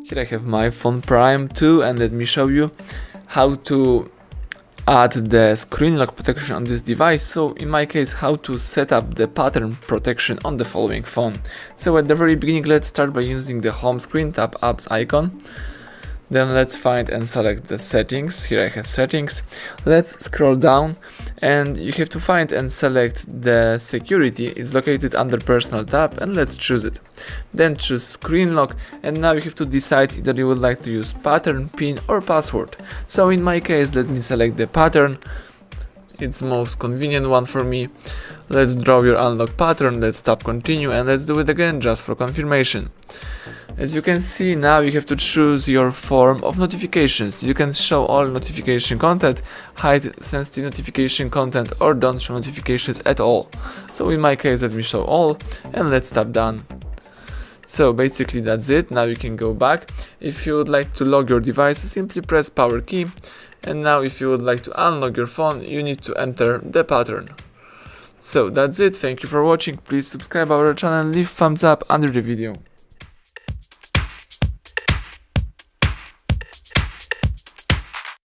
Here I have my phone Prime 2, and let me show you how to add the screen lock protection on this device. So in my case, how to set up the pattern protection on the following phone. So at the very beginning, let's start by using the home screen, tap apps icon. Then let's find and select the settings. Here I have settings. Let's scroll down and you have to find and select the security. It's located under personal tab, and let's choose it. Then choose screen lock, and now you have to decide that you would like to use pattern, pin or password. So in my case, let me select the pattern. It's the most convenient one for me. Let's draw your unlock pattern, let's tap continue, and let's do it again just for confirmation. As you can see, now you have to choose your form of notifications. You can show all notification content, hide sensitive notification content, or don't show notifications at all. So in my case, let me show all, and let's tap done. So basically that's it. Now you can go back. If you would like to lock your device, simply press power key. And now if you would like to unlock your phone, you need to enter the pattern. So that's it. Thank you for watching. Please subscribe our channel and leave thumbs up under the video.